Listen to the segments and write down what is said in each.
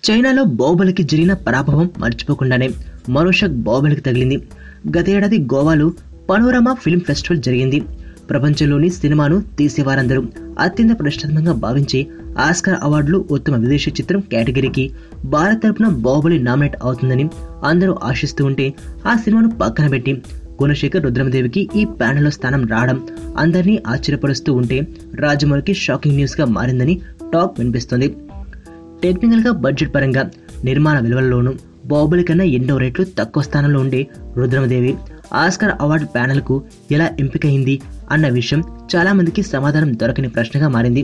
చైనాలో బాహుబలికి జరిగిన పరాభవం మర్చిపోకుండానే మరో షాక్ బాహుబలికి తగిలింది. గత ఏడాది గోవాలో పనోరమా ఫిల్మ్ ఫెస్టివల్ జరిగింది. ప్రపంచంలోని సినిమాను తీసేవారందరూ అత్యంత ప్రతిష్టాత్మకంగా భావించే ఆస్కార్ అవార్డులు ఉత్తమ విదేశీ చిత్రం కేటగిరీకి భారత్ తరపున బాహుబలి నామినేట్ అవుతుందని అందరూ ఆశిస్తూ ఉంటే ఆ సినిమాను పక్కన పెట్టి గుణశేఖర్ రుద్రమదేవికి ఈ ప్యానెల్లో స్థానం రావడం అందరినీ ఆశ్చర్యపరుస్తూ ఉంటే రాజమౌళికి షాకింగ్ న్యూస్ గా మారిందని టాక్ వినిపిస్తుంది. టెక్నికల్ గా బడ్జెట్ పరంగా నిర్మాణ విలువల్లోనూ బాహుబలి కన్నా ఎన్నో రేట్లు తక్కువ స్థానంలో ఉండే రుద్రమదేవి ఆస్కార్ అవార్డు ప్యానెల్ కు ఎలా ఎంపికైంది అన్న విషయం చాలా మందికి సమాధానం దొరకని ప్రశ్నగా మారింది.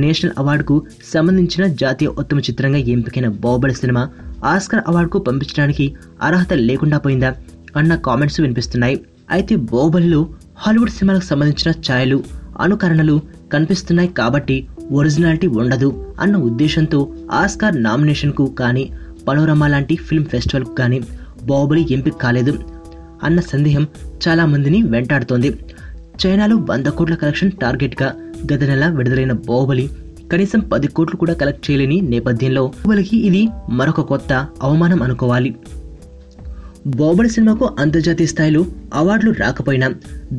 నేషనల్ అవార్డుకు సంబంధించిన జాతీయ ఉత్తమ చిత్రంగా ఎంపికైన బాహుబలి సినిమా ఆస్కార్ అవార్డుకు పంపించడానికి అర్హత లేకుండా పోయిందా అన్న కామెంట్స్ వినిపిస్తున్నాయి. అయితే బాహుబలిలో హాలీవుడ్ సినిమాలకు సంబంధించిన ఛాయలు అనుకరణలు కనిపిస్తున్నాయి కాబట్టి ఒరిజినాలిటీ ఉండదు అన్న ఉద్దేశంతో ఆస్కార్ నామినేషన్ కు కానీ పనోరమా లాంటి ఫిల్మ్ ఫెస్టివల్ కు కానీ బాహుబలి ఎంపిక కాలేదు అన్న సందేహం చాలా మందిని వెంటాడుతోంది. చైనాలో 100 కోట్ల కలెక్షన్ టార్గెట్ గా గత నెల విడుదలైన బాహుబలి కనీసం 10 కోట్లు కూడా కలెక్ట్ చేయలేని నేపథ్యంలో బాహుబలికి ఇది మరొక కొత్త అవమానం అనుకోవాలి. బాహుబలి సినిమాకు అంతర్జాతీయ స్థాయిలో అవార్డులు రాకపోయినా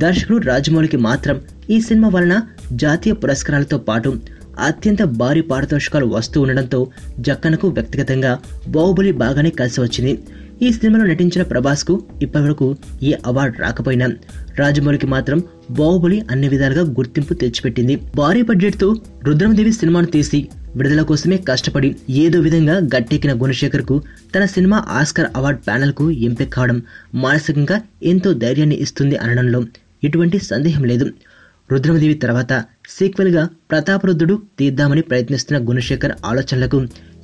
దర్శకుడు రాజమౌళికి మాత్రం ఈ సినిమా వలన జాతీయ పురస్కారాలతో పాటు అత్యంత భారీ పారితోషికాలు వస్తూ ఉండడంతో జక్కనకు వ్యక్తిగతంగా బాహుబలి బాగానే కలిసి వచ్చింది. ఈ సినిమాలో నటించిన ప్రభాస్ కు ఇప్పటివరకు ఏ అవార్డు రాకపోయినా రాజమౌళికి మాత్రం బాహుబలి అన్ని విధాలుగా గుర్తింపు తెచ్చిపెట్టింది. భారీ బడ్జెట్ తో రుద్రమదేవి సినిమాను తీసి విడుదల కోసమే కష్టపడి ఏదో విధంగా గట్టెక్కిన గుణశేఖర్ కు తన సినిమా ఆస్కార్ అవార్డు ప్యానెల్ కు ఎంపిక కావడం మానసికంగా ఎంతో ధైర్యాన్ని ఇస్తుంది అనడంలో ఎటువంటి సందేహం లేదు. రుద్రమదేవి తర్వాత సీక్వెల్ గా ప్రతాపరుద్రుడు తీద్దామని ప్రయత్నిస్తున్న గుణశేఖర్ ఆలోచనలకు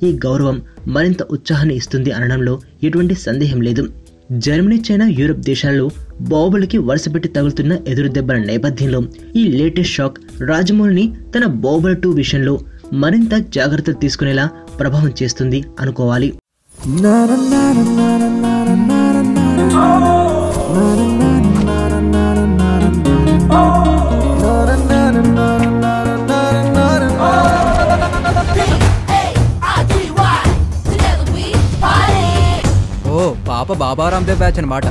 ఈ గౌరవం మరింత ఉత్సాహాన్ని ఇస్తుంది అనడంలో ఎటువంటి సందేహం లేదు. జర్మనీ, చైనా, యూరప్ దేశాల్లో బాహుబలికి వరుసపెట్టి తగులుతున్న ఎదురు దెబ్బల నేపథ్యంలో ఈ లేటెస్ట్ షాక్ రాజమౌళిని తన బాహుబలి 2 విషయంలో మరింత జాగ్రత్తలు తీసుకునేలా ప్రభావం చేస్తుంది అనుకోవాలి. పాప బాబా రామ్దేవ్ బ్యాచ్ అన్నమాట.